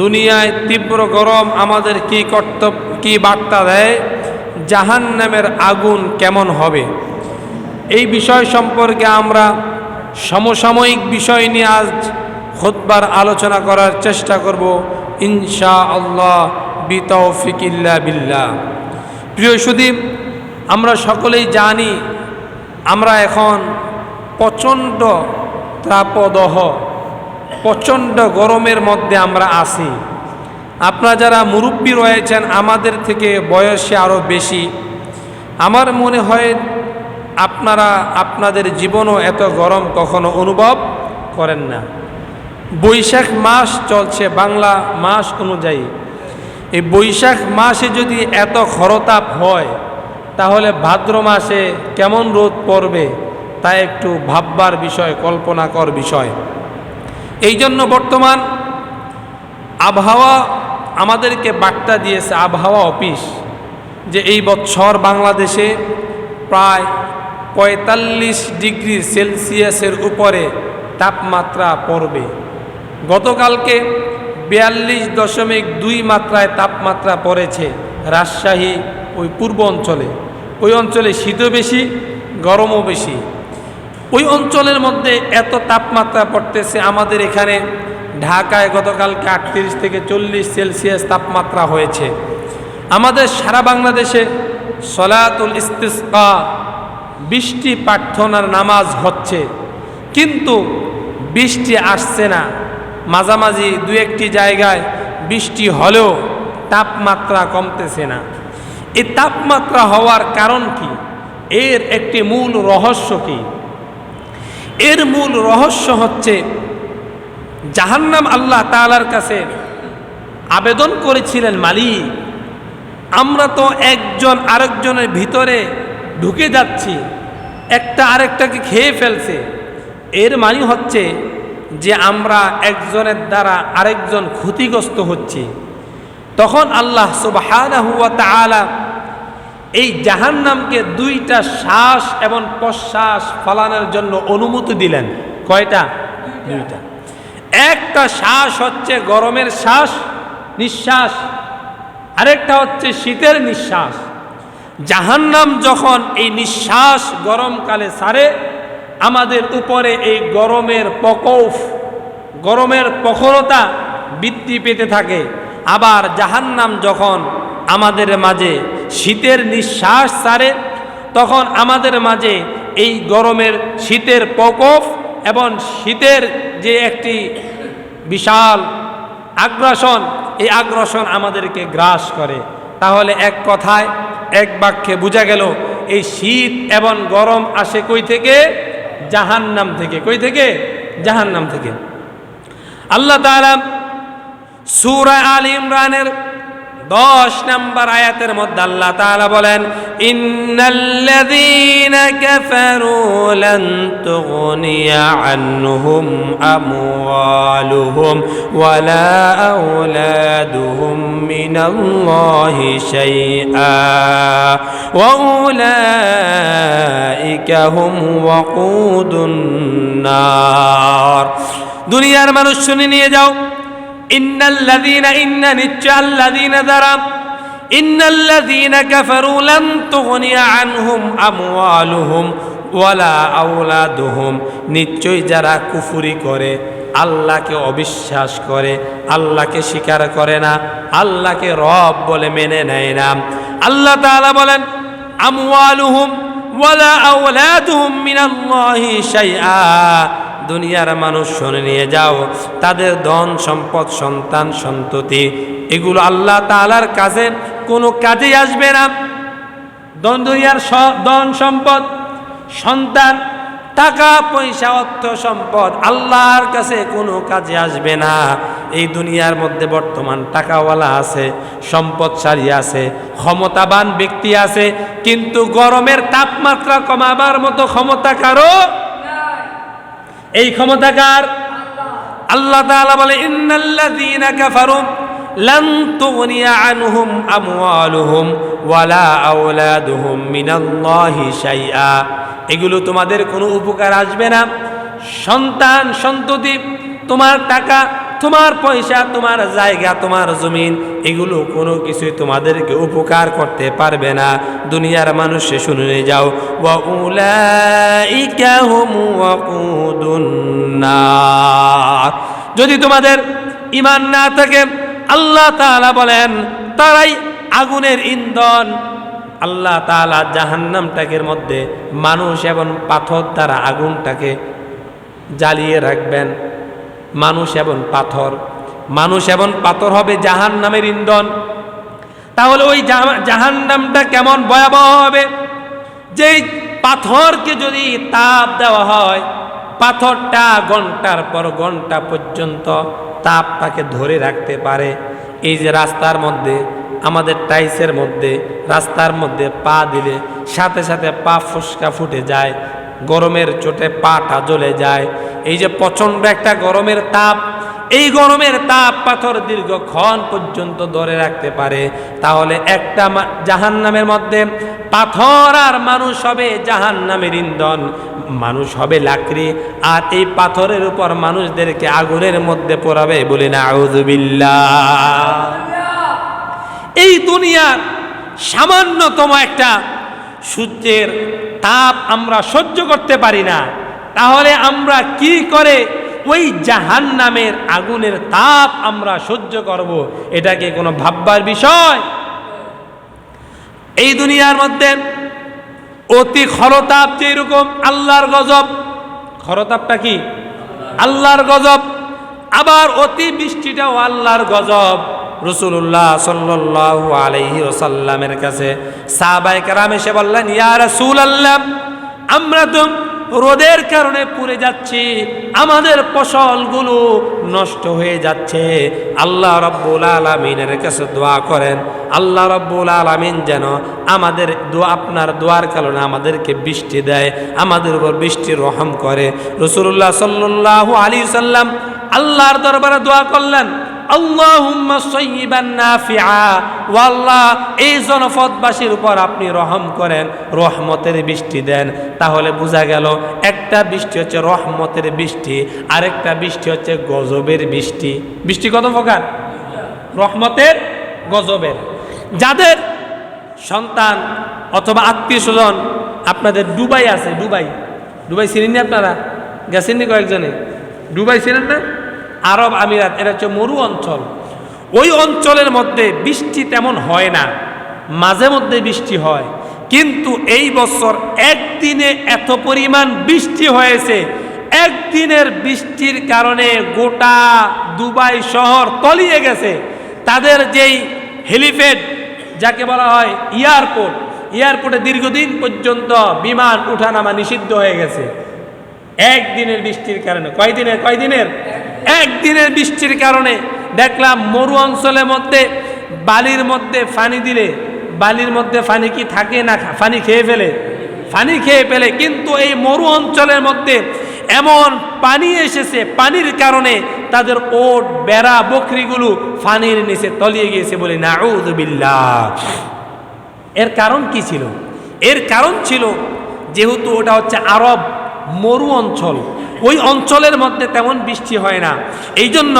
দুনিয়ায় তীব্র গরম আমাদের কি বার্তা দেয়, জাহান্নামের আগুন কেমন হবে, এই বিষয় সম্পর্কে আমরা সমসাময়িক বিষয় নিয়ে আজ খুতবার আলোচনা করার চেষ্টা করব ইনশাআল্লাহ বিতৌফিকিল্লাহ বিল্লাহ। প্রিয় সুধী, আমরা সকলেই জানি আমরা এখন প্রচণ্ড তাপদাহ, প্রচণ্ড গরমের মধ্যে আমরা আছি। আপনারা যারা মুরব্বী রয়েছেন, আমাদের থেকে বয়সে আরও বেশি, আমার মনে হয় আপনারা আপনাদের জীবনও এত গরম কখনো অনুভব করেন না। বৈশাখ মাস চলছে বাংলা মাস অনুযায়ী। এই বৈশাখ মাসে যদি এত খরতাপ হয়, তাহলে ভাদ্র মাসে কেমন রোদ পড়বে তা একটু ভাববার বিষয়, কল্পনাকর বিষয়। এই জন্য বর্তমান আবহাওয়া আমাদেরকে বার্তা দিয়েছে, আবহাওয়া অফিস, যে এই বছর বাংলাদেশে প্রায় ৪৫ ডিগ্রি সেলসিয়াসের উপরে তাপমাত্রা পড়বে। গতকালকে ৪২.২ মাত্রায় তাপমাত্রা পড়েছে রাজশাহী ওই পূর্ব অঞ্চলে। ওই অঞ্চলে শীতও বেশি, গরমও বেশি। ওই অঞ্চলের মধ্যে এত তাপমাত্রা পড়তেছে, আমাদের এখানে ঢাকায় গতকালকে ৩৮ থেকে ৪০ সেলসিয়াস তাপমাত্রা হয়েছে। আমাদের সারা বাংলাদেশে সলাতুল ইস্তিসকা, বৃষ্টি প্রার্থনার নামাজ হচ্ছে, কিন্তু বৃষ্টি আসছে না। মাঝামাঝি দু একটি জায়গায় বৃষ্টি হলেও তাপমাত্রা কমতেছে না। এই তাপমাত্রা হওয়ার কারণ কি? এর একটি মূল রহস্য কি? এর মূল রহস্য হচ্ছে জাহান্নাম আল্লাহ তাআলার কাছে আবেদন করেছিলেন, মালিক, আমরা তো একজন আরেকজনের ভিতরে ঢুকে যাচ্ছি, একটা আরেকটাকে খেয়ে ফেলছে। এর মানে হচ্ছে যে আমরা একজনের দ্বারা আরেকজন ক্ষতিগ্রস্ত হচ্ছি। তখন আল্লাহ সুবহানাহু ওয়া তাআলা এই জাহান্নামকে 2টা শ্বাস এবং প্রশ্বাস ফলানোর জন্য অনুমতি দিলেন। কয়টা? 2টা। একটা শ্বাস হচ্ছে গরমের শ্বাস, নিঃশ্বাস, আরেকটা হচ্ছে শীতের নিঃশ্বাস। জাহান্নাম যখন এই নিঃশ্বাস গরমকালে ছাড়ে, আমাদের উপরে এই গরমের প্রকোপ, গরমের প্রখরতা বৃদ্ধি পেতে থাকে। আবার জাহান্নাম যখন আমাদের মাঝে শীতের নিঃশ্বাস ছাড়ে, তখন আমাদের মাঝে এই গরমের শীতের প্রকোপ এবং শীতের যে একটি বিশাল আগ্রাসন, এই আগ্রাসন আমাদেরকে গ্রাস করে। তাহলে এক কথায়, এক বাক্যে বোঝা গেল, এই শীত এবং গরম আসে কই থেকে? জাহান্নাম থেকে। কই থেকে? জাহান্নাম থেকে। আল্লাহ তাআলা সূরা আলে ইমরানের 10 নম্বর আয়াতের মধ্যে আল্লাহ তাআলা বলেন, ইন্নাল্লাযীনা কাফারু লান তুগনিয়া আনহুম আমওয়ালুহুম ওয়ালা আওলাদুহুম মিনাল্লাহি শাইআ ওয়া উলাইকা হুম ওয়াকুদুন নার। দুনিয়ার মানুষ শুনে নিয়ে যাও, ইন্নাল্লাযীনা, ইন্না নিশ্চয় আল্লাযীনা যারা, ইন্নাল্লাযীনা কাফারু লান তুগনিয়া আনহুম আমওয়ালুহুম ওয়ালা আওলাদুহুম, নিশ্চয় যারা কুফরি করে, আল্লাহকে অবিশ্বাস করে, আল্লাহকে স্বীকার করে না, আল্লাহকে রব বলে মেনে নেয় না। আল্লাহ তাআলা বলেন, আমওয়ালুহুম ওয়ালা আওলাদুহুম মিনাল্লাহি শাইআ। দুনিয়ার মানুষ শুনে নিয়ে যাও, তাদের ধন সম্পদ, সন্তান সন্ততি, এগুলো আল্লাহ তাআলার কাছে কোনো কাজে আসবে না। দুনিয়ার ধন সম্পদ, সন্তান, টাকা পয়সা, অর্থ সম্পদ আল্লাহর কাছে কোনো কাজে আসবে না। এই দুনিয়ার মধ্যে বর্তমান টাকাওয়ালা আছে, সম্পদশালী আছে, ক্ষমতাবান ব্যক্তি আছে, কিন্তু গরমের তাপমাত্রা কমাবার মতো ক্ষমতা কারো? এই ক্ষমতাকার আল্লাহ তাআলা বলে, ইন্নাল্লাযীনা কাফারু লান তুগনিয়া আনহুম আমওয়ালুহুম ওয়ালা আওলাদুহুম মিনাল্লাহি শাইআ। এগুলো তোমাদের কোনো উপকার আসবে না। সন্তান সন্ততি, তোমার টাকা, তোমার পয়সা, তোমার জায়গা, তোমার জমিন, এগুলো কোনো কিছুই তোমাদেরকে উপকার করতে পারবে না। দুনিয়ার মানুষে শুনে যাও, ওয়া উলাইকা হুম ওয়াকুদুন নার। যদি তোমাদের ঈমান না থাকে, আল্লাহ তাআলা বলেন তারাই আগুনের ইন্ধন। আল্লাহ তাআলা জাহান্নামটাকের মধ্যে মানুষ এবং পাথর দ্বারা আগুনটাকে জ্বালিয়ে রাখবেন। মানুষ এবং পাথর হবে জাহান্নামের ইন্ধন। তাহলে ওই জাহান্নামটা কেমন ভয়াবহ হবে? যেই পাথরকে যদি তাপ দেওয়া হয়, পাথরটা ঘন্টার পর ঘন্টা পর্যন্ত তাপ তাকে ধরে রাখতে পারে। এই যে রাস্তার মধ্যে, আমাদের টাইসের মধ্যে, রাস্তার মধ্যে পা দিলে সাথে সাথে পা ফুসকা ফুটে যায়, গরমের চোটে পাটা জ্বলে যায়। এই যে প্রচণ্ড একটা গরমের তাপ, এই গরমের তাপ পাথর দীর্ঘক্ষণ পর্যন্ত ধরে রাখতে পারে। তাহলে একটা জাহান্নামের মধ্যে পাথর আর মানুষ হবে জাহান্নামের ইন্ধন, মানুষ হবে লাকড়ি, আর এই পাথরের উপর মানুষদেরকে আগুনের মধ্যে পোড়াবে। বলে না আউযুবিল্লাহ। এই দুনিয়ার সামান্যতম একটা সূর্যের তাপ আমরা সহ্য করতে পারি না, তাহলে আমরা কি করে ওই জাহান্নামের আগুনের তাপ আমরা সহ্য করব? এটা কি কোনো ভাববার বিষয়? এই দুনিয়ার মধ্যে অতি খরতাপ যেরকম আল্লাহর গজব, খরতাপটা কি? আল্লাহর গজব। আবার অতি বৃষ্টিটাও আল্লাহর গজব। রাসূলুল্লাহ সাল্লাল্লাহু আলাইহি ওয়াসাল্লামের কাছে সাহাবায়ে কেরাম এসে বললেন, ইয়া রাসূলুল্লাহ, আমরা তো রোদের কারণে পুড়ে যাচ্ছি, আমাদের ফসলগুলো নষ্ট হয়ে যাচ্ছে। আল্লাহ রাব্বুল আলামিনের কাছে দোয়া করেন, আল্লাহ রাব্বুল আলামিন যেন আমাদের আপনার দোয়ার কারণে আমাদেরকে বৃষ্টি দেয়, আমাদের উপর বৃষ্টির রহম করে। রাসূলুল্লাহ সাল্লাল্লাহু আলাইহি সাল্লাম আল্লাহর দরবারে দোয়া করলেন, আল্লাহুম্মা সাইয়্যিবান নাফিআ, ও আল্লাহ এই জনপদবাসীর উপর আপনি রহম করেন, রহমতের বৃষ্টি দেন। তাহলে বোঝা গেল একটা বৃষ্টি হচ্ছে রহমতের বৃষ্টি, আরেকটা বৃষ্টি হচ্ছে গজবের বৃষ্টি। বৃষ্টি কত প্রকার? রহমতের, গজবের। যাদের সন্তান অথবা আত্মীয় স্বজন আপনাদের দুবাই আছে, দুবাই চিনেন আপনারা? গেছেননি কয়েকজনে? দুবাই চিনেন না? আরব আমিরাত, এটা হচ্ছে মরু অঞ্চল। ওই অঞ্চলের মধ্যে বৃষ্টি তেমন হয় না, মাঝে মধ্যে বৃষ্টি হয়। কিন্তু এই বছর একদিনে এত পরিমাণ বৃষ্টি হয়েছে, একদিনের বৃষ্টির কারণে গোটা দুবাই শহর তলিয়ে গেছে। তাদের যেই হেলিপ্যাড, যাকে বলা হয় এয়ারপোর্টে দীর্ঘদিন পর্যন্ত বিমান উঠানামা নিষিদ্ধ হয়ে গেছে একদিনের বৃষ্টির কারণে। কয়দিনের? একদিনের বৃষ্টির কারণে। দেখলাম মরু অঞ্চলের মধ্যে বালির মধ্যে পানি দিলে, বালির মধ্যে পানি কি থাকে না? পানি খেয়ে ফেলে। কিন্তু এই মরু অঞ্চলের মধ্যে এমন পানি এসেছে, পানির কারণে তাদের ওট, বেড়া, বকরিগুলো পানির নিচে তলিয়ে গিয়েছে। বলে নাউযুবিল্লাহ। এর কারণ কি ছিল? এর কারণ ছিল যেহেতু ওটা হচ্ছে আরব মরু অঞ্চল, ওই অঞ্চলের মধ্যে তেমন বৃষ্টি হয় না। এই জন্য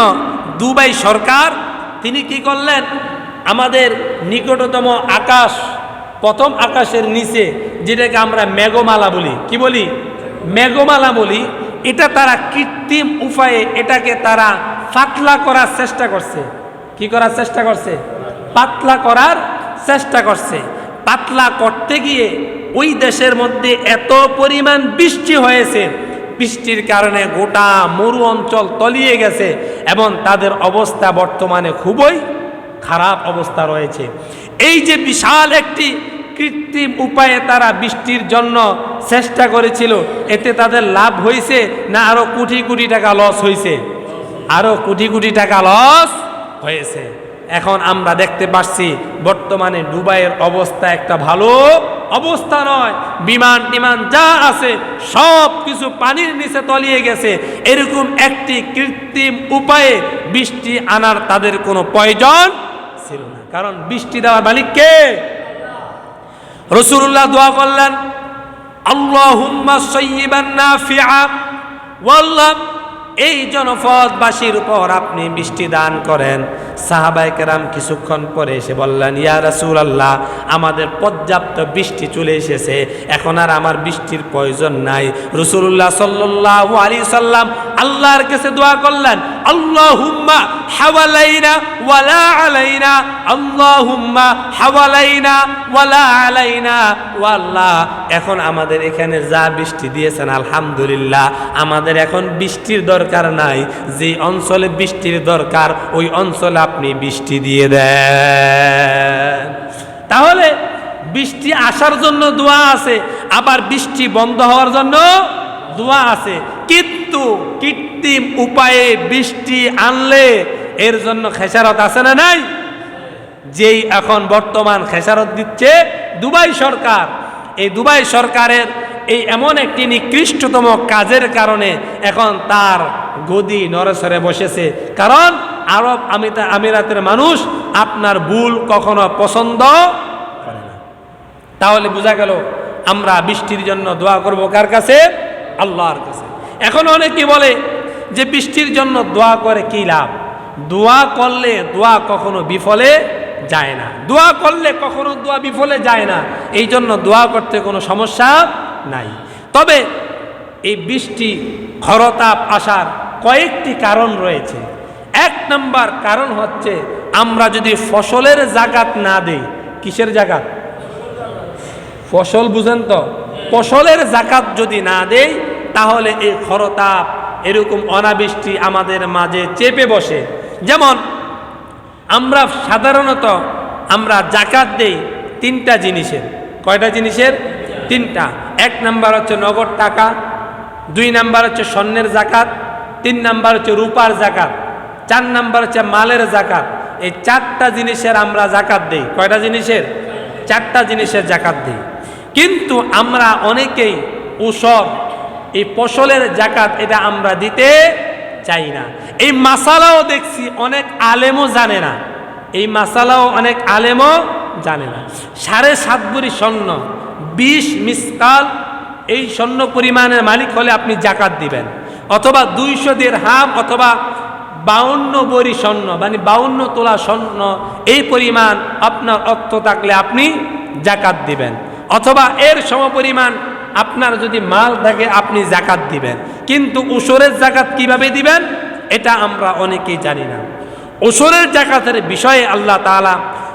দুবাই সরকার তিনি কি করলেন, আমাদের নিকটতম আকাশ, প্রথম আকাশের নিচে যেটাকে আমরা মেঘমালা বলি, কি বলি? মেঘমালা বলি। এটা তারা কৃত্রিম উপায়ে এটাকে তারা পাতলা করার চেষ্টা করছে। কি করার চেষ্টা করছে? পাতলা করার চেষ্টা করছে। পাতলা করতে গিয়ে ওই দেশের মধ্যে এত পরিমাণ বৃষ্টি হয়েছে, বৃষ্টির কারণে গোটা মরু অঞ্চল তলিয়ে গেছে এবং তাদের অবস্থা বর্তমানে খুবই খারাপ অবস্থা রয়েছে। এই যে বিশাল একটি কৃত্রিম উপায়ে তারা বৃষ্টির জন্য চেষ্টা করেছিল, এতে তাদের লাভ হয়েছে না আরো কোটি কোটি টাকা লস হয়েছে? আরো কোটি কোটি টাকা লস হয়েছে। এখন আমরা দেখতে পাচ্ছি বর্তমানে দুবাইয়ের অবস্থা একটা ভালো অবস্থা নয়। বিমান যা আছে সব কিছু পানির নিচে তলিয়ে গেছে। এরকম একটি কৃত্রিম উপায়ে বৃষ্টি আনার তাদের কোনো প্রয়োজন ছিল না, কারণ বৃষ্টি দেওয়ার মালিক কে? রাসূলুল্লাহ দোয়া করলেন, আল্লাহুম্মা সাইয়্যিবান নাফিআ, ওয়া আল্লাহ এই জনপদবাসীর উপর আপনি বৃষ্টি দান করেন। সাহাবায়ে কেরাম কিছুক্ষণ পরে এসে বললেন, ইয়া রাসূলুল্লাহ, আমাদের পর্যাপ্ত বৃষ্টি চলে এসেছে, এখন আর আমার বৃষ্টির প্রয়োজন নাই। রাসূলুল্লাহ সাল্লাল্লাহু আলাইহি সাল্লাম আল্লাহর কাছে দোয়া করলেন, আল্লাহুম্মা হাওয়ালাইনা ওয়ালা আলাইনা, আল্লাহুম্মা হাওয়ালাইনা ওয়ালা আলাইনা। ও আল্লাহ, এখন আমাদের এখানে যা বৃষ্টি দিয়েছেন আলহামদুলিল্লাহ, আমাদের এখন বৃষ্টির দরকার নাই, যে অঞ্চলে বৃষ্টির দরকার ওই অঞ্চলে আপনি বৃষ্টি দিয়ে দেন। তাহলে বৃষ্টি আসার জন্য দোয়া আছে, আবার বৃষ্টি বন্ধ হওয়ার জন্য দোয়া আছে। কিন্তু কৃত্রিম উপায়ে বৃষ্টি আনলে এর জন্য খেসারত আছে না নাই? যেই এখন বর্তমান খেসারত দিচ্ছে দুবাই সরকার, এই দুবাই সরকারের এই এমন একটি নিকৃষ্টতম কাজের কারণে এখন তার গদি নড়েচড়ে বসেছে। কারণ আরব আমিরাতের মানুষ আপনার ভুল কখনো পছন্দ করে না। তাহলে বোঝা গেল আমরা বৃষ্টির জন্য দোয়া করব কার কাছে? আল্লাহর কাছে। এখন অনেকে বলে যে বৃষ্টির জন্য দোয়া করে কি লাভ? দোয়া করলে দোয়া কখনো বিফলে যায় না, দোয়া করলে কখনো দোয়া বিফলে যায় না, এই জন্য দোয়া করতে কোনো সমস্যা নাই। তবে এই বৃষ্টি খরতাপ আসার কয়েকটি কারণ রয়েছে। এক নম্বর কারণ হচ্ছে আমরা যদি ফসলের জাকাত না দেই। কিসের জাকাত? ফসল বুঝেন তো? ফসলের জাকাত যদি না দেই তাহলে এই খরতাপ এরকম অনাবৃষ্টি আমাদের মাঝে চেপে বসে। যেমন আমরা সাধারণত আমরা জাকাত দেই তিনটা জিনিসের। কয়টা জিনিসের? তিনটা। এক নাম্বার হচ্ছে নগদ টাকা, দুই নাম্বার হচ্ছে স্বর্ণের জাকাত, তিন নাম্বার হচ্ছে রূপার জাকাত, চার নাম্বার হচ্ছে মালের জাকাত। এই চারটা জিনিসের আমরা জাকাত দেই। কয়টা জিনিসের? চারটা জিনিসের জাকাত দেই। কিন্তু আমরা অনেকেই উসর এই ফসলের জাকাত এটা আমরা দিতে চাই না। এই মাসালাও দেখছি অনেক আলেমও জানে না, এই মাসালাও অনেক আলেমও জানে না। 7.5 ভরি স্বর্ণ 20 মিসকাল এই স্বর্ণ পরিমাণের মালিক হলে আপনি জাকাত দিবেন, অথবা 200 দিরহাম অথবা 52 ভরি স্বর্ণ মানে 52 তোলা স্বর্ণ এই পরিমাণ আপনার অর্থ থাকলে আপনি জাকাত দিবেন, অথবা এর সমপরিমাণ আপনার যদি মাল থাকে আপনি জাকাত দিবেন। কিন্তু উসরের জাকাত কিভাবে দিবেন এটা আমরা অনেকেই জানি না। উসরের জাকাতের বিষয়ে আল্লাহ তাআলা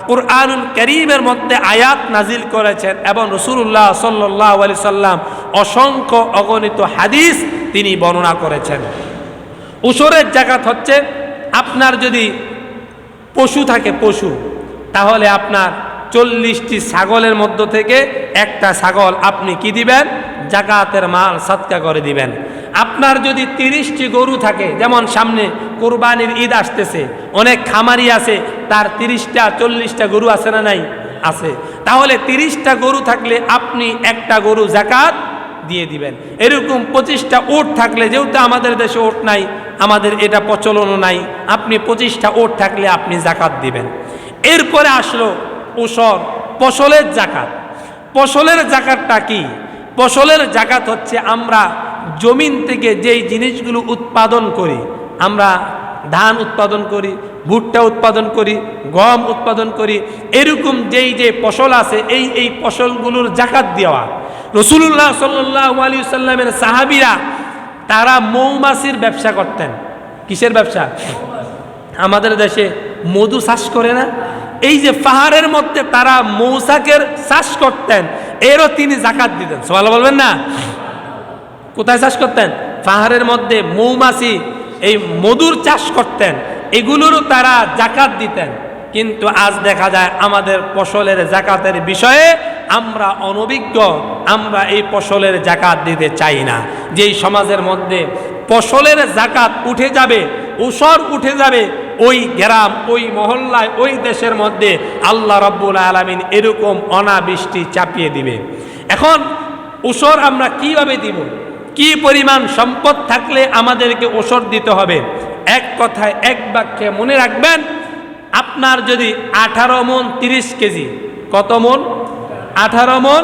কুরআনুল কারীমের মধ্যে আয়াত নাজিল করেছেন এবং রাসূলুল্লাহ সাল্লাল্লাহু আলাইহি সাল্লাম অসংখ্য অগণিত হাদিস তিনি বর্ণনা করেছেন। উসরের জাকাত হচ্ছে আপনার যদি পশু থাকে, পশু, তাহলে আপনার 40টি ছাগলের মধ্য থেকে একটা ছাগল আপনি কি দিবেন? জাকাতের মাল সাদকা করে দিবেন। আপনার যদি 30টি গরু থাকে, যেমন সামনে কুরবানির ঈদ আসতেছে, অনেক খামারি আছে তার 30টা 40টা গরু আছে না নাই? আছে। তাহলে 30টা গরু থাকলে আপনি একটা গরু জাকাত দিয়ে দিবেন। এরকম 25টা উট থাকলে, যেহেতু আমাদের দেশে উট নাই, আমাদের এটা প্রচলনও নাই, আপনি 25টা উট থাকলে আপনি জাকাত দিবেন। এরপরে আসলো উসর, ফসলের জাকাত। ফসলের জাকাতটা কি? ফসলের জাকাত হচ্ছে আমরা জমিন থেকে যেই জিনিসগুলো উৎপাদন করি, আমরা ধান উৎপাদন করি, ভুট্টা উৎপাদন করি, গম উৎপাদন করি, এরকম যেই যে ফসল আছে এই ফসলগুলোর জাকাত দেওয়া। রাসূলুল্লাহ সাল্লাল্লাহু আলাইহি সাল্লামের সাহাবীরা তারা মৌমাছির ব্যবসা করতেন। কিসের ব্যবসা? আমাদের দেশে মধু চাষ করে না, এই যে পাহাড়ের মধ্যে তারা মৌচাকের চাষ করতেন, এরও তিনি জাকাত দিতেন। সুবহানাল্লাহ বলবেন না? কোথায় চাষ করতেন? পাহাড়ের মধ্যে মৌমাছি এই মধুর চাষ করতেন, এগুলোরও তারা জাকাত দিতেন। কিন্তু আজ দেখা যায় আমাদের ফসলের জাকাতের বিষয়ে আমরা অনভিজ্ঞ, আমরা এই ফসলের জাকাত দিতে চাই না। যেই সমাজের মধ্যে ফসলের জাকাত উঠে যাবে, উসর উঠে যাবে, ওই গ্রাম, ওই মহল্লায়, ওই দেশের মধ্যে আল্লাহ রাব্বুল আলামিন এরকম অনাবৃষ্টি চাপিয়ে দিবে। এখন উসর আমরা কিভাবে দিব? কি পরিমাণ সম্পদ থাকলে আমাদেরকে ওসর দিতে হবে? এক কথায়, এক বাক্যে মনে রাখবেন, আপনার যদি 18 মণ 30 কেজি, কত মণ? 18 মণ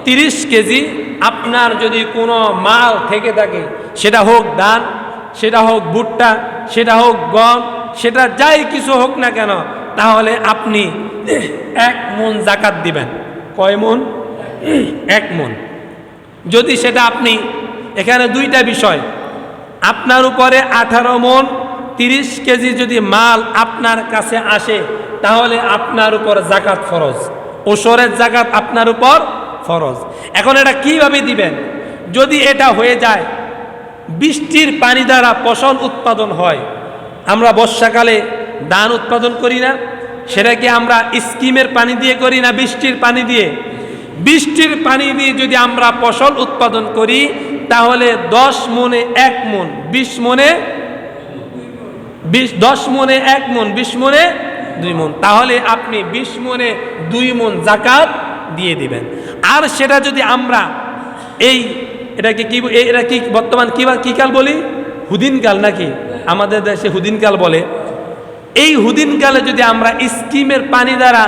30 কেজি আপনার যদি কোনো মাল থেকে থাকে, সেটা হোক ধান, সেটা হোক ভুট্টা, সেটা হোক গম, সেটা যাই কিছু হোক না কেন, তাহলে আপনি 1 মণ জাকাত দিবেন। কয় মণ? 1 মণ। যদি সেটা আপনি, এখানে দুইটা বিষয়, আপনার উপরে 18 মণ 30 কেজি যদি মাল আপনার কাছে আসে, তাহলে আপনার উপর জাকাত ফরজ, ওশরের জাকাত আপনার উপর ফরজ। এখন এটা কিভাবে দিবেন? যদি এটা হয়ে যায় বৃষ্টির পানি দ্বারা ফসল উৎপাদন হয়, আমরা বর্ষাকালে ধান উৎপাদন করি না, সেটা কি আমরা স্কিমের পানি দিয়ে করি না বৃষ্টির পানি দিয়ে? বৃষ্টির পানি দিয়ে যদি আমরা ফসল উৎপাদন করি, তাহলে 10 মণে 1 মণ, 20 মণে 10 মণে 1 মণ, 20 মণে 2 মণ, তাহলে আপনি 20 মণে 2 মণ জাকাত দিয়ে দিবেন। আর সেটা যদি আমরা এটাকে কি, এটা কি বর্তমান কি কাল বলি? হুদিন কাল নাকি? আমাদের দেশে হুদিন কাল বলে। এই হুদিন কালে যদি আমরা স্কিমের পানি দ্বারা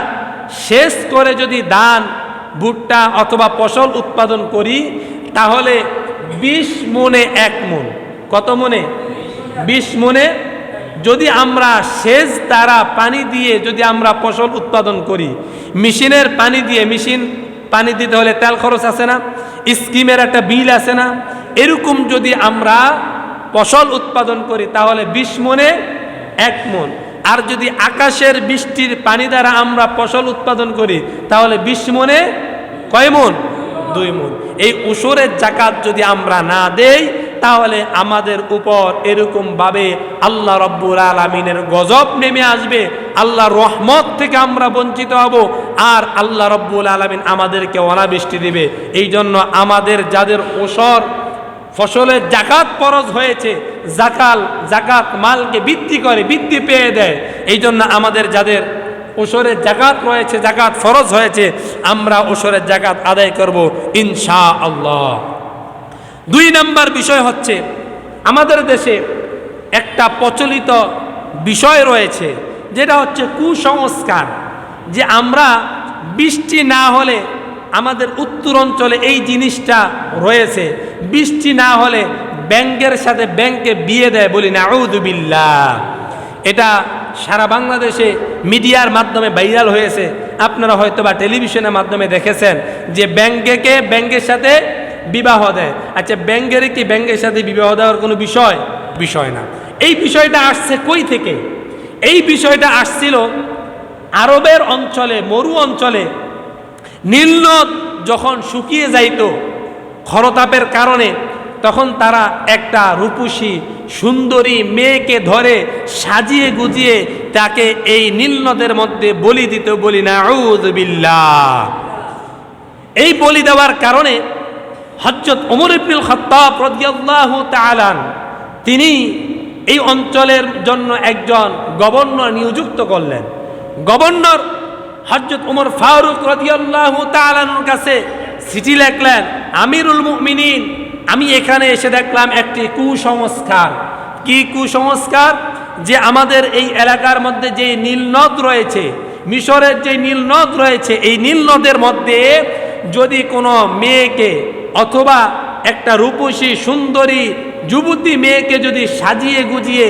সেচ করে যদি ধান, ভুট্টা অথবা ফসল উৎপাদন করি, তাহলে 20 মণে 1 মণ। কত মণে? 20 মণে। যদি আমরা সেচ দ্বারা পানি দিয়ে যদি আমরা ফসল উৎপাদন করি, মেশিনের পানি দিয়ে, মেশিন পানি দিতে হলে তেল খরচ আছে না, স্কিমের একটা বিল আছে না, এরকম যদি আমরা ফসল উৎপাদন করি, তাহলে 20 মণে 1 মণ। আর যদি আকাশের বৃষ্টির পানি দ্বারা আমরা ফসল উৎপাদন করি, তাহলে 20 মণে কয় মণ? 2 মণ। এই উশরের জাকাত যদি আমরা না দেই, তাহলে আমাদের উপর এরকম ভাবে আল্লাহ রব্বুল আলামিনের গজব নেমে আসবে, আল্লাহর রহমত থেকে আমরা বঞ্চিত হব, আর আল্লাহ রব্বুল আলামিন আমাদেরকে অনাবৃষ্টি দিবে। এই জন্য আমাদের যাদের ওসর ফসলের জাকাত ফরজ হয়েছে, জাকাত মালকে বৃদ্ধি করে, বৃদ্ধি পেয়ে দেয়। এই জন্য আমাদের যাদের ওসরের জাকাত রয়েছে, জাকাত ফরজ হয়েছে, আমরা ওসরের জাকাত আদায় করব ইনশাআল্লাহ। 2 নম্বর বিষয় হচ্ছে, আমাদের দেশে একটা প্রচলিত বিষয় রয়েছে, যেটা হচ্ছে কুসংস্কার, যে আমরা বৃষ্টি না হলে, আমাদের উত্তর অঞ্চলে এই জিনিসটা রয়েছে, বৃষ্টি না হলে ব্যাংকের সাথে ব্যাংকে বিয়ে দেয়, বলি নাউযু বিল্লাহ। এটা সারা বাংলাদেশে মিডিয়ার মাধ্যমে ভাইরাল হয়েছে, আপনারা হয়তো বা টেলিভিশনের মাধ্যমে দেখেছেন, যে ব্যাংকের সাথে বিবাহ দেয়। আচ্ছা, ব্যাংকের কি ব্যাংকের সাথে বিবাহ দেওয়ার কোনো বিষয় না। এই বিষয়টা আসছে কই থেকে? এই বিষয়টা আসছিল আরবের অঞ্চলে, মরু অঞ্চলে নীলনদ যখন শুকিয়ে যাইত খরতাপের কারণে, তখন তারা একটা রূপসী সুন্দরী মেয়েকে ধরে সাজিয়ে গুজিয়ে তাকে এই নীলনদের মধ্যে বলি দিত, বলি নাউযু বিল্লাহ। এই বলি দেওয়ার কারণে হযরত ওমর ইবনুল খাত্তাব রাদিয়াল্লাহু তাআলা তিনি এই অঞ্চলের জন্য একজন গভর্নর নিযুক্ত করলেন। গভর্নর হযরত ওমর ফারুক রাদিয়াল্লাহু তাআলার কাছে চিঠি লিখলেন, আমিরুল মুমিনিন, আমি এখানে এসে দেখলাম একটি কুসংস্কার। কি কুসংস্কার? যে আমাদের এই এলাকার মধ্যে যে নীলনদ রয়েছে, মিশরের যে নীলনদ রয়েছে, এই নীলনদের মধ্যে যদি কোনো মেয়েকে অথবা একটা রূপসী সুন্দরী যুবতী মেয়েকে যদি সাজিয়ে গুজিয়ে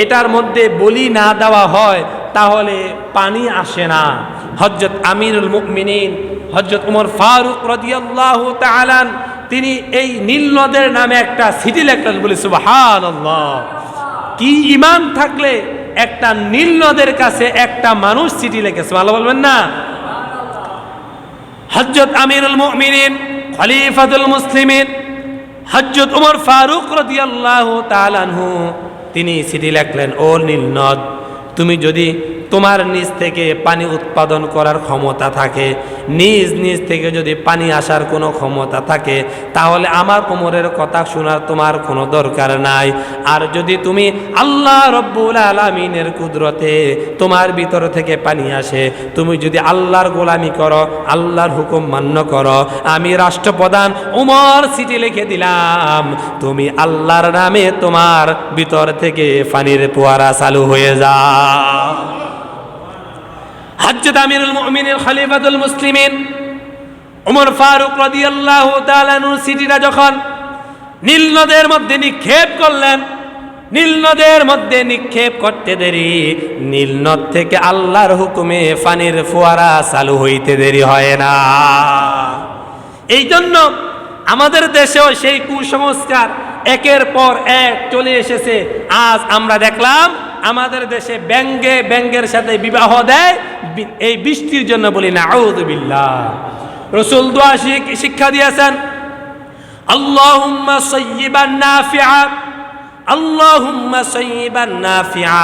এটার মধ্যে বলি না দেওয়া হয়, তাহলে পানি আসে না। হযরত আমিরুল মুমিনিন হযরত ওমর ফারুক রাদিয়াল্লাহু তাআলা তিনি এই নীলনদের নামে একটা চিঠি লিখলেন, বলি সুবহানাল্লাহ। কি ঈমান থাকলে একটা নীলনদের কাছে একটা মানুষ চিঠি লিখেছে, ভালো বলবেন না? হযরত আমিরুল মুমিনিন খলিফাতুল মুসলিমিন হযরত ওমর ফারুক রাদিয়াল্লাহু তাআলা আনহু তিনি চিঠি লিখলেন, ও নীলনদ, তুমি যদি তোমার নিজ থেকে পানি উৎপাদন করার ক্ষমতা থাকে, নিজ থেকে যদি পানি আসার কোনো ক্ষমতা থাকে, তাহলে আমার ওমরের কথা শোনার তোমার কোনো দরকার নাই। আর যদি তুমি আল্লাহ রব্বুল আলামিনের কুদরতে তোমার ভিতর থেকে পানি আসে, তুমি যদি আল্লাহর গোলামি করো, আল্লাহর হুকুম মান্য করো, আমি রাষ্ট্রপ্রধান ওমর চিঠি লিখে দিলাম, তুমি আল্লাহর নামে তোমার ভিতর থেকে পানির ফোয়ারা চালু হয়ে যাও। হযরত আমিরুল মুমিনিন খলিফাতুল মুসলিমিন ওমর ফারুক রাদিয়াল্লাহু তাআলা আনহু চিঠিটা যখন নীলনদের মধ্যে নিক্ষেপ করলেন, নীল নদের মধ্যে নিক্ষেপ করতে দেরি, নীল নদ থেকে আল্লাহর হুকুমে পানির ফোয়ারা চালু হইতে দেরি হয় না। এই জন্য আমাদের দেশেও সেই কুসংস্কার একের পর এক চলে এসেছে। আজ আমরা দেখলাম আমাদের দেশে ব্যাঙ্গের সাথে বিবাহ দেয় এই বৃষ্টির জন্য। বলি নাউযু বিল্লাহ। রাসূল দোয়া শিক্ষা দিয়েছেন, আল্লাহুম্মা সাইয়্যিবান নাফিআ, আল্লাহুম্মা সাইয়্যিবান নাফিআ।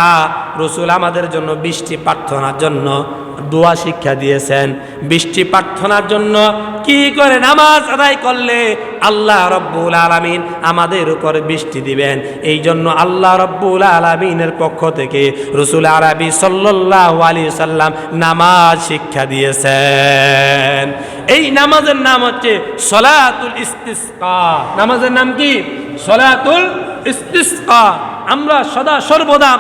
রাসূল আমাদের জন্য বৃষ্টি প্রার্থনার জন্য দোয়া শিক্ষা দিয়েছেন। বৃষ্টি প্রার্থনার জন্য কি করে নামাজ আদায় করলে আল্লাহ রব্বুল আলামিন আমাদের উপর বৃষ্টি দিবেন। এই জন্য আল্লাহ রব্বুল আলামিনের পক্ষ থেকে রাসূল আরবি সাল্লাল্লাহু আলাইহি সাল্লাম নামাজ শিক্ষা দিয়েছেন। এই নামাজের নাম হচ্ছে সলাতুল ইস্তিসকা। নামাজের নাম কি? সলাতুল ইস্তিসকা। আমরা সদা সর্বদা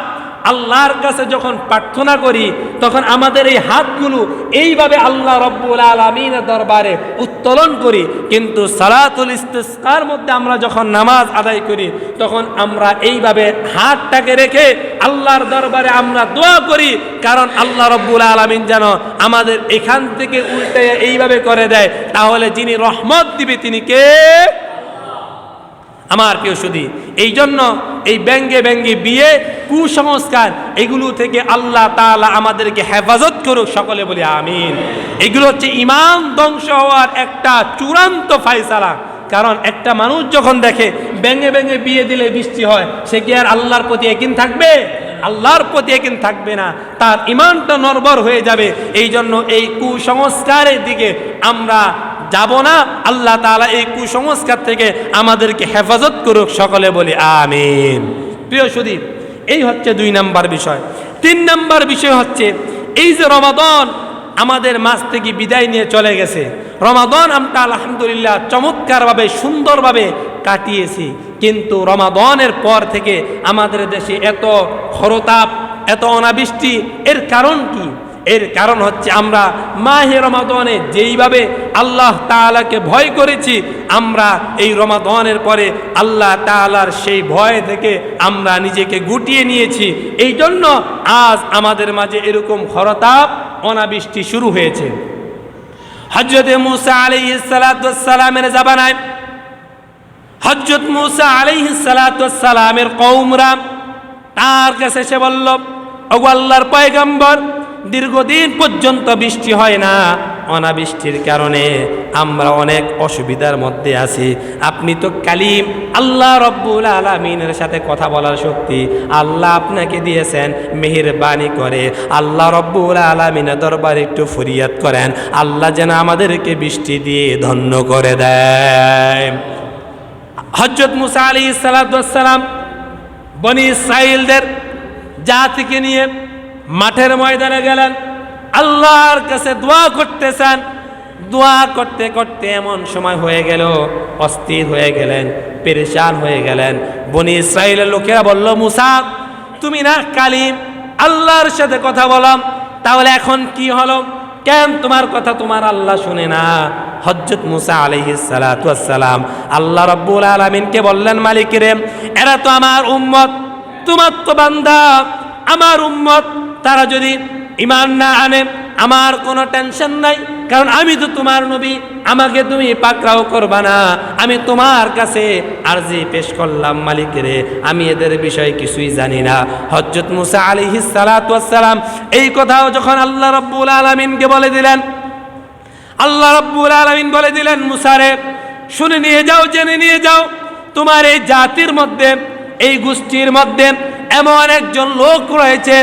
আল্লাহর কাছে যখন প্রার্থনা করি তখন আমাদের এই হাতগুলো এইভাবে আল্লাহ রব্বুল আলামিনের দরবারে উত্তোলন করি। কিন্তু সালাতুল ইস্তিসকার মধ্যে আমরা যখন নামাজ আদায় করি তখন আমরা এইভাবে হাতটাকে রেখে আল্লাহর দরবারে আমরা দোয়া করি, কারণ আল্লাহ রব্বুল আলামিন যেন আমাদের এখান থেকে উল্টে এইভাবে করে দেয়। তাহলে যিনি রহমত দিবে তিনি কে? আমার প্রিয় সুধী, এই জন্য এই ব্যঙ্গে বিয়ে, কুসংস্কার, এগুলো থেকে আল্লাহ তাআলা আমাদেরকে হেফাজত করুক। সকলে বলি আমিন। এগুলো হচ্ছে ঈমান ধ্বংস হওয়ার একটা চূড়ান্ত ফায়সালা। কারণ একটা মানুষ যখন দেখে ব্যঙ্গে বিয়ে দিলে বৃষ্টি হয়, সে কি আর আল্লাহর প্রতি ইয়াকিন থাকবে? আল্লাহর প্রতি ইয়াকিন থাকবে না, তার ঈমানটা নড়বড় হয়ে যাবে। এই জন্য এই কুসংস্কারের দিকে আমরা যাব না। আল্লাহ তাআলা এই কুসংস্কার থেকে আমাদেরকে হেফাজত করুক। সকলে বলি আমিন। প্রিয় সুধী, এই হচ্ছে 2 নাম্বার বিষয়। 3 নাম্বার বিষয় হচ্ছে এই যে রমাদান আমাদের মাঝ থেকে বিদায় নিয়ে চলে গেছে। রমাদান আমরা আলহামদুলিল্লাহ চমৎকারভাবে সুন্দরভাবে কাটিয়েছি, কিন্তু রমাদানের পর থেকে আমাদের দেশে এত খরতাপ, এত অনাবৃষ্টি। এর কারণ কি? এর কারণ হচ্ছে আমরা মাহে রমাদানে যেইভাবে আল্লাহ তাআলাকে ভয় করেছি, আমরা এই রমাদানের পরে আল্লাহ তাআলার সেই ভয় থেকে আমরা নিজেকে গুটিয়ে নিয়েছি। এই জন্য আজ আমাদের মাঝে এরকম খরতাপ, অনাবৃষ্টি শুরু হয়েছে। হযরত মূসা আলাইহিস সালাতু ওয়াস সালামের জামানায় হযরত মূসা আলাইহিস সালাতু ওয়াস সালামের কওমরা তার কাছে এসে বলল, ওগো আল্লাহর পয়গম্বর, দীর্ঘদিন পর্যন্ত বৃষ্টি হয় না, অনাবৃষ্টির কারণে আমরা অনেক অসুবিধার মধ্যে আছি। আপনি তো কালিম, আল্লাহ রব্বুল আলামিনের সাথে কথা বলার শক্তি আল্লাহ আপনাকে দিয়েছেন। মেহেরবানি করে আল্লাহ রব্বুল আলামিনের দরবারে একটু ফরিয়াদ করেন, আল্লাহ যেন আমাদেরকে বৃষ্টি দিয়ে ধন্য করে দেয়। হযরত মূসা আলাইহিস সালাতু ওয়াস সালাম বনি ইসরাঈলদের জাতিকে নিয়ে মাঠের ময়দানে গেলেন, আল্লাহর কাছে দোয়া করতেছেন। দোয়া করতে করতে এমন সময় হয়ে গেল, অস্থির হয়ে গেলেন, পেরেশান হয়ে গেলেন। বনি ইসরাঈলের লোকেরা বলল, মূসা তুমি না কালিম, আল্লাহর সাথে কথা বললাম, তাহলে এখন কি হলো? কেন তোমার কথা তোমার আল্লাহ শুনে না? হযরত মূসা আলাইহিস সালাতু ওয়াস সালাম আল্লাহ রাব্বুল আলামিনকে বললেন, মালিক রে, এরা তো আমার উম্মত, তোমার তো বান্দা, আমার উম্মত। তারা যদি ঈমান না আনে আমার কোনো টেনশন নাই, কারণ আমি তো তোমার নবী, আমাকে তুমি পাকড়াও করবা না। আমি তোমার কাছে আরজি পেশ করলাম, মালিক রে, আমি এদের বিষয়ে কিছুই জানি না। হযরত মূসা আলাইহিস সালাতু ওয়াস সালাম এই কথাও যখন আল্লাহ রাব্বুল আলামিনকে বলে দিলেন, আল্লাহ রাব্বুল আলামিন বলে দিলেন, মূসা রে, শুনে নিয়ে যাও, জেনে নিয়ে যাও, তোমার এই জাতির মধ্যে, এই গোষ্ঠীর মধ্যে এমন একজন লোক রয়েছে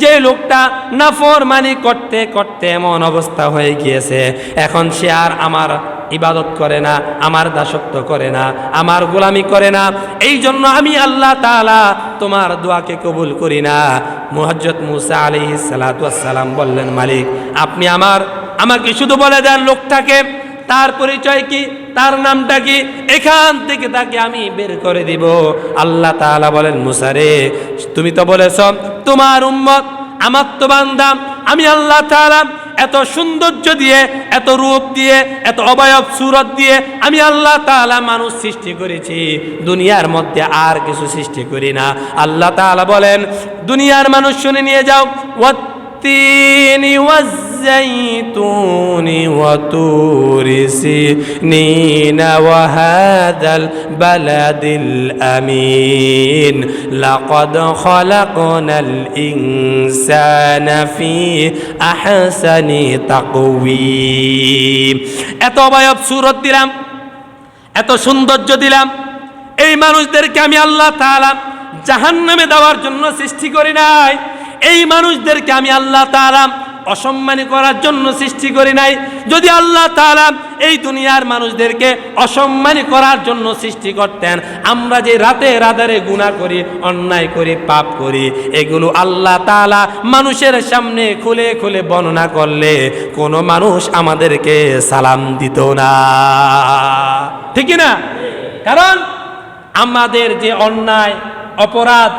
যে লোকটা নাফরমানি করতে করতে এমন অবস্থা হয়ে গিয়েছে, এখন সে আর আমার ইবাদত করে না, আমার দাসত্ব করে না, আমার গোলামি করে না। এই জন্য আমি আল্লাহ তাআলা তোমার দোয়াকে কবুল করি না। হযরত মূসা আলাইহিস সালাতু ওয়াস সালাম বললেন, মালিক আপনি আমাকে শুধু বলে দেন লোকটাকে, তার পরিচয় কি, তার নামটা কি, এখান থেকে তাকে আমি বের করে দিব। আল্লাহ তাআলা বলেন, মূসা রে, তুমি তো বলেছ তোমার উম্মত, আমার তো বান্দা, আমি আল্লাহ তাআলা এত সৌন্দর্য দিয়ে, এত রূপ দিয়ে, এত অবয়ব সুরত দিয়ে আমি আল্লাহ তাআলা মানুষ সৃষ্টি করেছি, দুনিয়ার মধ্যে আর কিছু সৃষ্টি করি না। আল্লাহ তাআলা বলেন, দুনিয়ার মানুষ শুনে নিয়ে যাও, والتين والزيتون وطور سينين وهذا البلد الأمين لقد خلقنا الإنسان في أحسن تقويم। এত অবয়ব সুরত দিলাম, এত সৌন্দর্য দিলাম, এই মানুষদেরকে আমি আল্লাহ তাআলা জাহান্নামে দেওয়ার জন্য সৃষ্টি করি নাই। এই মানুষদেরকে আমি আল্লাহ তাআলা অসম্মানী করার জন্য সৃষ্টি করি নাই। যদি আল্লাহ তাআলা এই দুনিয়ার মানুষদেরকে অসম্মানী করার জন্য সৃষ্টি করতেন, আমরা যে রাতে রাদারে গুনাহ করি, অন্যায় করি, পাপ করি, এগুলো আল্লাহ তাআলা মানুষের সামনে খুলে খুলে বর্ণনা করলে কোনো মানুষ আমাদেরকে সালাম দিত না, ঠিক না? কারণ আমাদের যে অন্যায় অপরাধ,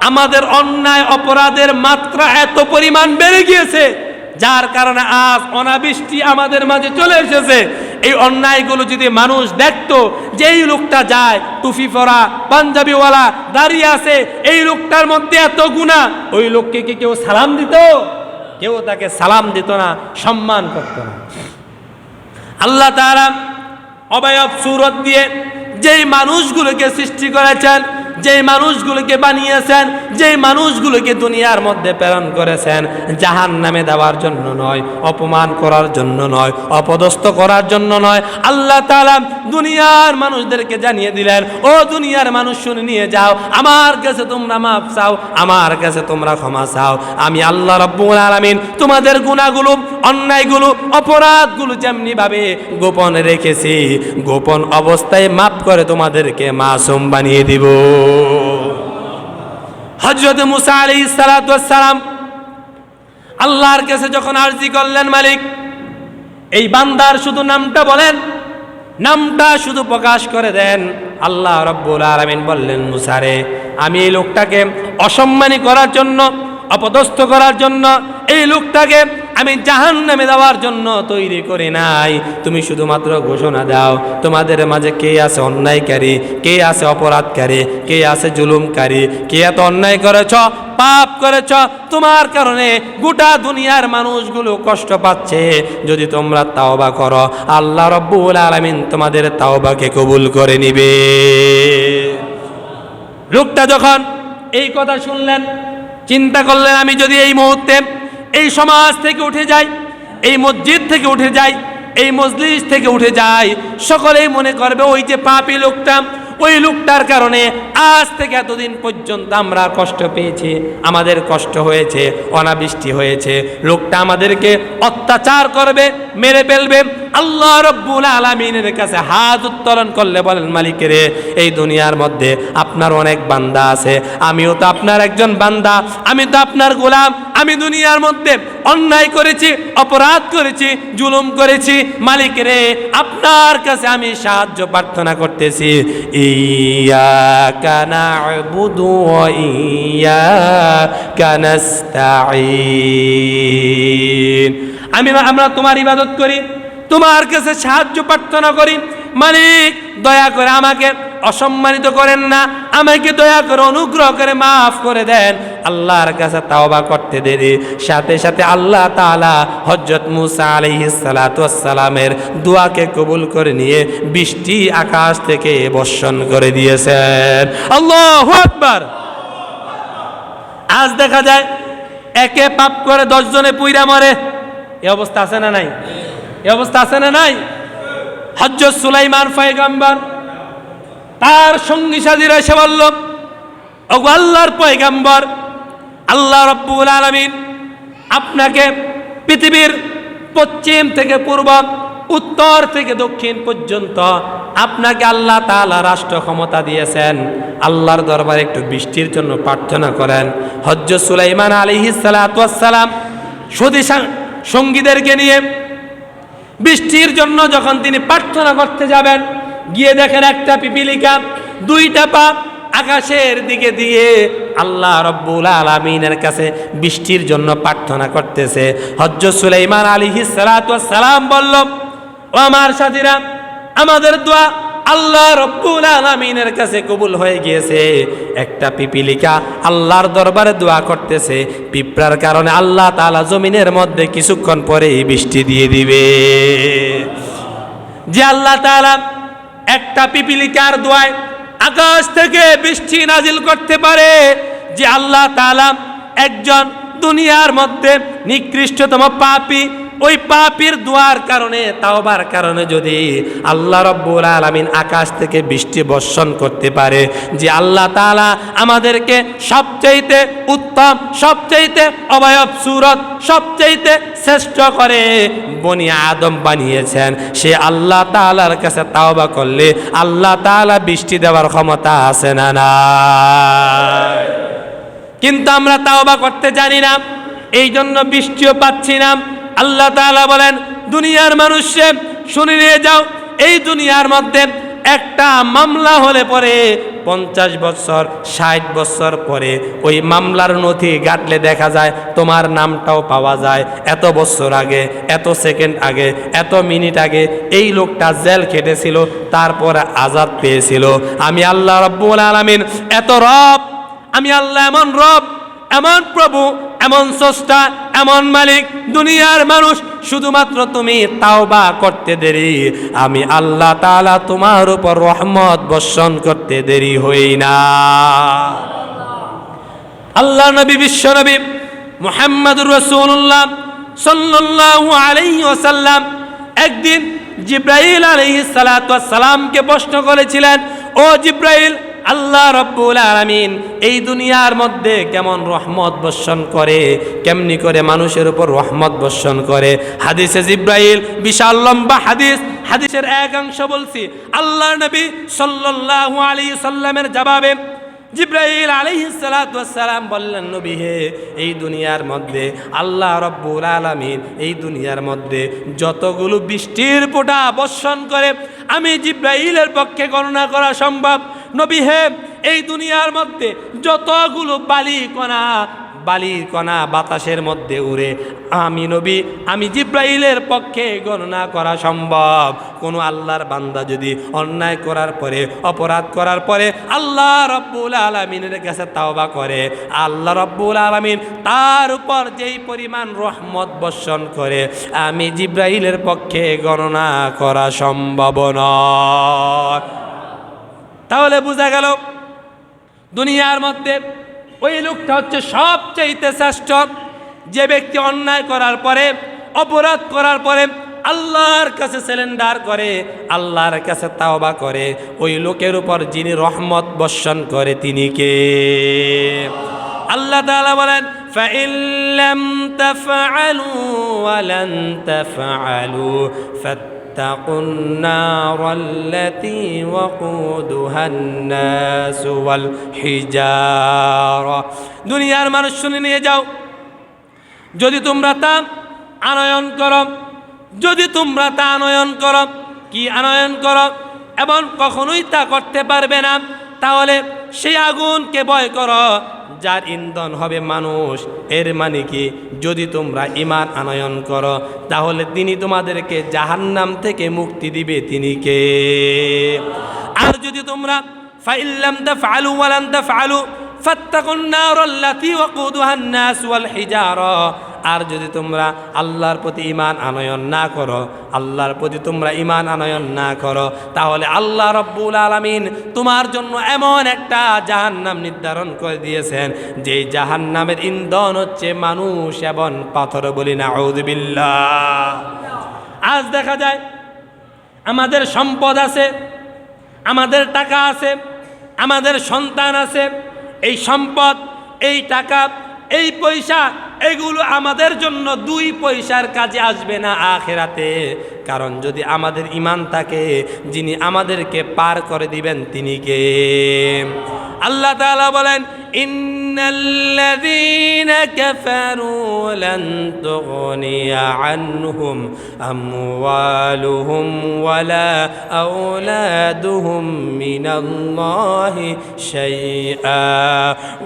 আমাদের অন্যায় অপরাধের মাত্রা এত পরিমাণ বেড়ে গিয়েছে, যার কারণে আজ অনাবৃষ্টি আমাদের মাঝে চলে এসেছে। এই অন্যায়গুলো যদি মানুষ দেখতো, যে এই লোকটা যায় টুপি পরা, পাঞ্জাবিওয়ালা, দাঁড়িয়ে আছে, এই লোকটার মধ্যে এত গুনাহ, ওই লোককে কি কেউ সালাম দিত? কেউ তাকে সালাম দিত না, সম্মান করত না। আল্লাহ তাআলা অবয়ব সুরত দিয়ে যেই মানুষগুলোকে সৃষ্টি করেছেন, যেই মানুষগুলোকে বানিয়েছেন, যেই মানুষগুলোকে দুনিয়ার মধ্যে প্রেরণ করেছেন, জাহান্নামে দেওয়ার জন্য নয়, অপমান করার জন্য নয়, অপদস্থ করার জন্য নয়, আল্লাহ তাআলা দুনিয়ার মানুষদেরকে জানিয়ে দিলেন, ও দুনিয়ার মানুষ শুনে নিয়ে যাও, আমার কাছে তোমরা মাফ চাও, আমার কাছে তোমরা ক্ষমা চাও। আমি আল্লাহ রাব্বুল আলামিন তোমাদের গুনাহগুলো, অন্যায়গুলো, অপরাধগুলো যেমনি ভাবে গোপন রেখেছি, গোপন অবস্থায় মাফ করে তোমাদেরকে মাসুম বানিয়ে দিব। হযরত মুসা আলাইহিস সালাতু ওয়াস সালাম আল্লাহর কাছে যখন আরজি করলেন, মালিক এই বান্দার শুধু নামটা বলেন, নামটা শুধু প্রকাশ করে দেন। আল্লাহ রাব্বুল আলামিন বললেন, মুসা রে, আমি এই লোকটাকে অসম্মানী করার জন্য, অপদস্থ করার জন্য, এই লোকটাকে আমি জাহান্নামে দেওয়ার জন্য তৈরি করি নাই। তুমি শুধুমাত্র ঘোষণা দাও, তোমাদের মাঝে কে আছে অন্যায়কারী, কে আছে অপরাধকারী, কে আছে জুলুমকারী, কে এত অন্যায় করেছ, পাপ করেছ, তোমার কারণে গোটা দুনিয়ার মানুষগুলো কষ্ট পাচ্ছে। যদি তোমরা তাওবা করো, আল্লাহ রাব্বুল আলামিন তোমাদের তাওবাকে কবুল করে নিবে। লোকটা যখন এই কথা শুনলেন, চিন্তা করলেন, আমি যদি এই মুহূর্তে এই সমাজ থেকে উঠে যাই, এই মসজিদ থেকে উঠে যাই, এই মজলিস থেকে উঠে যাই, সকলেই মনে করবে ওই যে পাপী লোকটা, ওই লোকটার কারণে আজ থেকে এতদিন পর্যন্ত আমরা কষ্ট পেয়েছি, আমাদের কষ্ট হয়েছে, অনাবৃষ্টি হয়েছে, লোকটা আমাদেরকে অত্যাচার করবে, মেরে ফেলবে। আল্লাহ রাব্বুল আলামিনের কাছে হাত উত্তোলন করলে বলেন, মালিক রে, এই দুনিয়ার মধ্যে আপনার অনেক বান্দা আছে, আমিও তো আপনার একজন বান্দা, আমি তো আপনার গোলাম, আমি দুনিয়ার মধ্যে অন্যায় করেছি, অপরাধ করেছি, জুলুম করেছি, মালিক রে, আপনার কাছে আমি সাহায্য প্রার্থনা করতেছি। ইয়াকা না'বুদু ওয়া ইয়াকা নাস্তাঈন। আমরা তোমার ইবাদত করি, তোমার কাছে সাহায্য প্রার্থনা করি, মালিক দয়া করে আমাকে অসম্মানিত করেন না, আমাকে দয়া করে অনুগ্রহ করে মাফ করে দেন। আল্লাহর কাছে তাওবা করতে দেরি, সাথে সাথে আল্লাহ তাআলা হযরত মুসা আলাইহিস সালাতু ওয়াস সালামের দোয়াকে কবুল করে নিয়ে বৃষ্টি আকাশ থেকে বর্ষণ করে দিয়েছেন। আল্লাহু আকবার। আজ দেখা যায় একে পাপ করে 10 জনে পুইরা মরে, এই অবস্থা আছে না নাই? এই অবস্থা আছে না নাই? হযরত সুলাইমান পয়গম্বর তার সঙ্গী সাথীরা এসে বলল, ওগো আল্লাহর পয়গম্বর, আল্লাহ রাব্বুল আলামিন আপনাকে পৃথিবীর পশ্চিম থেকে পূর্ব, উত্তর থেকে দক্ষিণ পর্যন্ত আপনাকে আল্লাহ তাআলা রাষ্ট্র ক্ষমতা দিয়েছেন, আল্লাহর দরবারে একটু বৃষ্টির জন্য প্রার্থনা করেন। হযরত সুলাইমান আলাইহিস সালাতু ওয়াস সালাম সঙ্গীদেরকে নিয়ে বৃষ্টির জন্য যখন তিনি প্রার্থনা করতে যাবেন, গিয়ে দেখেন একটা পিপিলিকা, 2টা পা, আকাশের দিকে দিয়ে আল্লাহ রব্বুল আলামিনের কাছে বৃষ্টির জন্য প্রার্থনা করতেছে। হযরত সুলাইমান আলাইহিস সালাতু ওয়াস সালাম বলল, ও আমার সাথীরা, আমাদের দোয়া আল্লাহ রব্বুল আলামিনের কাছে কবুল হয়ে গিয়েছে। একটা পিপিলিকা আল্লাহর দরবারে দোয়া করতেছে, পিঁপড়ার কারণে আল্লাহ তাআলা জমিনের মধ্যে কিছুক্ষণ পরেই বৃষ্টি দিয়ে দিবে। যে আল্লাহ তাআলা একটা পিপিলিকার দোয়ায় আকাশ থেকে বৃষ্টি নাজিল করতে পারে, যে আল্লাহ তাআলা একজন দুনিয়ার মধ্যে নিকৃষ্টতম পাপী, ওই পাপীর দোয়ার কারণে, তাওবার কারণে যদি আল্লাহ রব্বুল আলামিন আকাশ থেকে বৃষ্টি বর্ষণ করতে পারে, যে আল্লাহ তাআলা আমাদেরকে সবচাইতে উত্তম, সবচাইতে অবয়ব সুরত, সবচাইতে শ্রেষ্ঠ করে বনি আদম বানিয়েছেন, সে আল্লাহ তাআলার কাছে তাওবা করলে আল্লাহ তাআলা বৃষ্টি দেওয়ার ক্ষমতা আছে না নাই? কিন্তু আমরা তাওবা করতে জানি না, এই জন্য বৃষ্টিও পাচ্ছি না। আল্লাহ তাআলা বলেন, দুনিয়ার মানুষে শুনে নিয়ে যাও, এই দুনিয়ার মধ্যে একটা মামলা হলে পরে 50 বছর 60 বছর পরে ওই মামলার নথি ঘাটলে দেখা যায় তোমার নামটাও পাওয়া যায়, এত বছর আগে, এত সেকেন্ড আগে, এত মিনিট আগে এই লোকটা জেল খেটেছিল, তারপরে আজাদ পেয়েছিল। আমি আল্লাহ রব্বুল আলামিন এত রব, আমি আল্লাহ এমন রব, এমন প্রভু, এমন স্রষ্টা, এমন মালিক, দুনিয়ার মানুষ শুধুমাত্র তুমি তাওবা করতে দেরি, আমি আল্লাহ তাআলা তোমার উপর রহমত বর্ষণ করতে দেরি হই না। আল্লাহ নবী, বিশ্ব নবী মুহাম্মদুর রাসূলুল্লাহ সাল্লাল্লাহু আলাইহি ওয়াসাল্লাম একদিন জিবরাইল আলাইহিস সালাতু ওয়াস সালামকে প্রশ্ন করেছিলেন, ও জিবরাইল, আল্লাহ রব্বুল আলামিন এই দুনিয়ার মধ্যে কেমন রহমত বর্ষণ করে, কেমনি করে মানুষের উপর রহমত বর্ষণ করে? হাদিসে জিবরাইল, বিশাল লম্বা হাদিস, হাদিসের এক অংশ বলছি। আল্লাহ নবী সাল্লাল্লাহু আলাইহি সাল্লামের জবাবে জিবরাইল আলাইহিস সালাতু ওয়াস সালাম বললেন, নবী হে, এই দুনিয়ার মধ্যে আল্লাহ রব্বুল আলামিন এই দুনিয়ার মধ্যে যতগুলো বৃষ্টির ফোঁটা বর্ষণ করে আমি জিবরাইলের পক্ষে গণনা করা সম্ভব। নবী হে, এই দুনিয়ার মধ্যে যতগুলো বালির কণা বাতাসের মধ্যে উড়ে আমি নবী, আমি জিবরাইলের পক্ষে গণনা করা সম্ভব। কোনো আল্লাহর বান্দা যদি অন্যায় করার পরে, অপরাধ করার পরে আল্লাহ রব্বুল আলামিনের কাছে তাওবা করে, আল্লাহ রব্বুল আলামিন তার উপর যেই পরিমাণ রহমত বর্ষণ করে আমি জিবরাইলের পক্ষে গণনা করা সম্ভব নয়। তাহলে বোঝা গেল দুনিয়ার মধ্যে ওই লোকটা হচ্ছে সবচাইতে শ্রেষ্ঠ, যে ব্যক্তি অন্যায় করার পরে, অপরাধ করার পরে আল্লাহর কাছে সারেন্ডার করে, আল্লাহর কাছে তাওবা করে, ওই লোকের উপর যিনি রহমত বর্ষণ করে তিনি কে? আল্লাহ তাআলা বলেন, ফাইন লাম তাফআলু ওয়া লান তাফআলু فاتقوا النار التي وقودها الناس والحجارة। দুনিয়ার মানুষ শুনে নিয়ে যাও, যদি তোমরা তা আনয়ন করো, যদি তোমরা তা আনয়ন করো, কি আনয়ন করো, এবং কখনোই তা করতে পারবে না, তাহলে সেই আগুনকে ভয় করো যার ইন্ধন হবে মানুষ। এর মানে কি, যদি তোমরা ঈমান আনয়ন করো তাহলে তিনি তোমাদেরকে জাহান্নাম থেকে মুক্তি দিবে, তিনি কে? আর যদি তোমরা ফাইল্লাম তাফআলু ওয়া লান তাফআলু ফাত্তাকুন নারাল্লাতী ওয়াকুদুহান নাস ওয়াল হিজারা, আর যদি তোমরা আল্লাহর প্রতি ঈমান আনয়ন না করো, আল্লাহর প্রতি তোমরা ঈমান আনয়ন না করো, তাহলে আল্লাহ রব্বুল আলামিন তোমার জন্য এমন একটা জাহান্নাম নির্ধারণ করে দিয়েছেন, যেই জাহান্নামের ইন্ধন হচ্ছে মানুষ এবং পাথর। বলি নাউযুবিল্লাহ। আজ দেখা যায় আমাদের সম্পদ আছে, আমাদের টাকা আছে, আমাদের সন্তান আছে, এই সম্পদ, এই টাকা, এই পয়সা, এগুলো আমাদের জন্য 2 পয়সার কাজে আসবে না আখিরাতে। কারণ যদি আমাদের ঈমান থাকে, যিনি আমাদেরকে পার করে দিবেন তিনি কে? আল্লাহ তাআলা বলেন, ইন্নাল্লাযীনা কাফারু লান তুগনিয়া আনহুম আমওয়ালুহুম ওয়ালা আওলাদুহুম মিনাল্লাহি শাইআ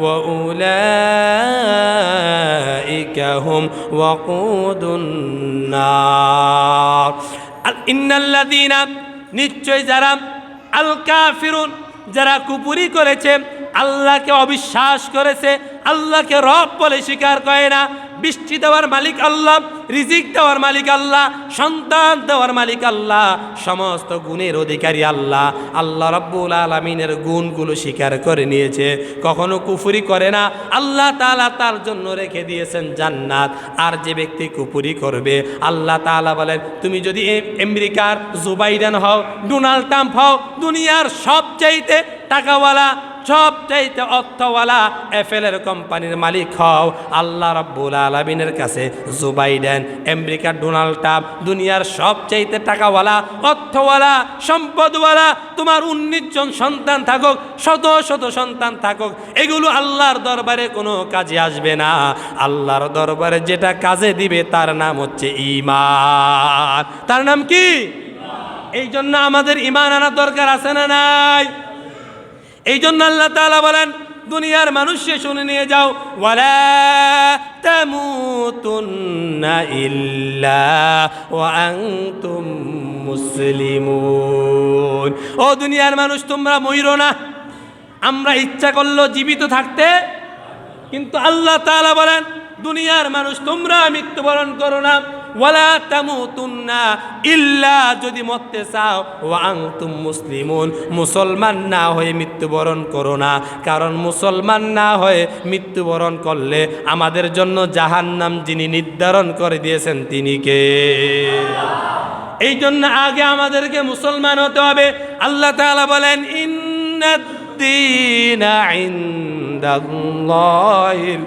ওয়া উলাইকা হুম ওয়াকুদুন নার। ইন্নাল্লাযীনা নিশ্চয় যারা আল কাফিরুন যারা কুফরি করেছে, আল্লাহকে অবিশ্বাস করেছে, আল্লাহকে রব বলে স্বীকার করে না, বৃষ্টি দেওয়ার মালিক আল্লাহ, রিজিক দেওয়ার মালিক আল্লাহ, সন্তান দেওয়ার মালিক আল্লাহ, সমস্ত গুণের অধিকারী আল্লাহ, আল্লাহ রাব্বুল আলামিনের গুণগুলো স্বীকার করে নিয়েছে, কখনো কুফরি করে না, আল্লাহ তাআলা তার জন্য রেখে দিয়েছেন জান্নাত। আর যে ব্যক্তি কুফরি করবে, আল্লাহ তাআলা বলেন তুমি যদি আমেরিকার জো বাইডেন হও, ডোনাল্ড ট্রাম্প হও, দুনিয়ার সবচাইতে টাকাওয়ালা, সবচাইতে অর্থওয়ালা অ্যাপেলের কোম্পানির মালিক হও, আল্লাহ রাব্বুল আলামিনের কাছে জো বাইডেন, আমেরিকার ডোনাল্ড ট্রাম্প, দুনিয়ার সবচাইতে টাকাওয়ালা, অর্থওয়ালা, সম্পদওয়ালা, তোমার 19 জন সন্তান থাকুক, শত শত সন্তান থাকুক, এগুলো আল্লাহর দরবারে কোনো কাজে আসবে না। আল্লাহর দরবারে যেটা কাজে দিবে তার নাম হচ্ছে ঈমান। তার নাম কি? এই জন্য আমাদের ঈমান আনার দরকার আছে না নাই? এই জন্য আল্লাহ তাআলা বলেন দুনিয়ার মানুষকে শুনে নিয়ে যাও, ওয়ালা তামুতুন্না ইল্লা ওয়া আনতুম মুসলিমুন। ও দুনিয়ার মানুষ, তোমরা মইরো না। আমরা ইচ্ছা করলো জীবিত থাকতে, কিন্তু আল্লাহ তাআলা বলেন দুনিয়ার মানুষ তোমরা মৃত্যুবরণ করো না, ওয়ালা তামুতুন্না ইল্লা, যদি মরতে চাও, ওয়া আনতুম মুসলিমুন, মুসলমান না হয়ে মৃত্যুবরণ করো না। কারণ মুসলমান না হয়ে মৃত্যুবরণ করলে আমাদের জন্য জাহান্নাম যিনি নির্ধারণ করে দিয়েছেন তিনি কে? এই জন্য আগে আমাদেরকে মুসলমান হতে হবে। আল্লাহ তাআলা বলেন ইন্নাদ-দীনা ইনদাল্লাহিল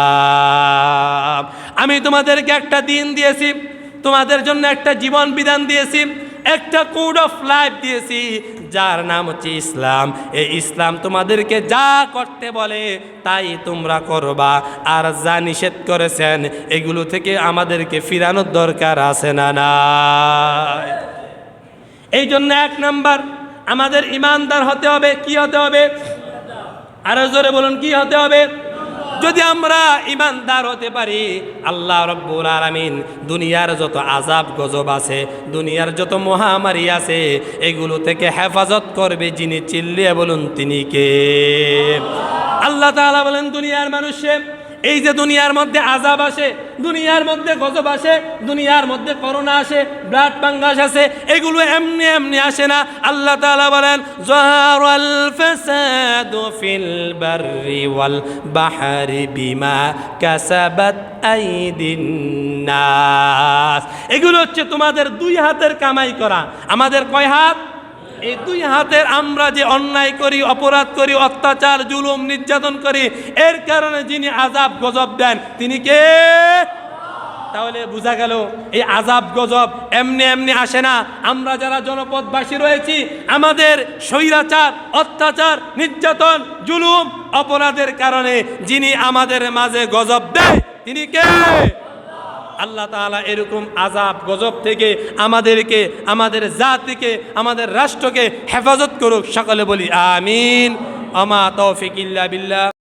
ইসলাম। আমি তোমাদেরকে একটা দিন দিয়েছি, তোমাদের জন্য একটা জীবন বিধান দিয়েছি, একটা কোড অফ লাইফ দিয়েছি, যার নাম হচ্ছে ইসলাম। এই ইসলাম তোমাদেরকে যা করতে বলে তাই তোমরা করবা, আর যা নিষেধ করেছেন এগুলো থেকে আমাদেরকে ফিরানোর দরকার আছে না নাই? এই জন্য 1 নাম্বার আমাদের ইমানদার হতে হবে। কি হতে হবে? আরো জোরে বলুন, কি হতে হবে? যদি আমরা ইমানদার হতে পারি, আল্লাহ রাব্বুল আলামিন দুনিয়ার যত আযাব গজব আছে, দুনিয়ার যত মহামারী আছে, এগুলো থেকে হেফাজত করবে যিনি, চিল্লিয়ে বলুন তিনি কে? আল্লাহ তাআলা বলেন দুনিয়ার মানুষে, এই যে দুনিয়ার মধ্যে আযাব আসে, দুনিয়ার মধ্যে গজব আসে, দুনিয়ার মধ্যে করোনা আসে, ব্লাড ফাঙ্গাস আসে, এগুলো এমনি এমনি আসে না। আল্লাহ তাআলা বলেন যারাল ফাসাদু ফিল বাররি ওয়াল বাহরি বিমা কাসাবাত আইদিন নাস। এগুলো হচ্ছে তোমাদের 2 হাতের কামাই করা। আমাদের কয় হাত? এই 2 হাতের আমরা যে অন্যায় করি, অপরাধ করি, অত্যাচার, জুলুম, নির্যাতন করি, এর কারণে যিনি আযাব গজব দেন তিনি কে? তাহলে বোঝা গেল এই আযাব গজব এমনি এমনি আসে না। আমরা যারা জনপদবাসী রয়েছি, আমাদের স্বৈরাচার, অত্যাচার, নির্যাতন, জুলুম, অপরাধের কারণে যিনি আমাদের মাঝে গজব দেয় তিনি কে? আল্লাহ তাআলা এরকম আযাব গজব থেকে আমাদেরকে, আমাদের জাতিকে, আমাদের রাষ্ট্রকে হেফাজত করুক। সকলে বলি আমিন। আমা তৌফিক ইল্লা বিল্লাহ।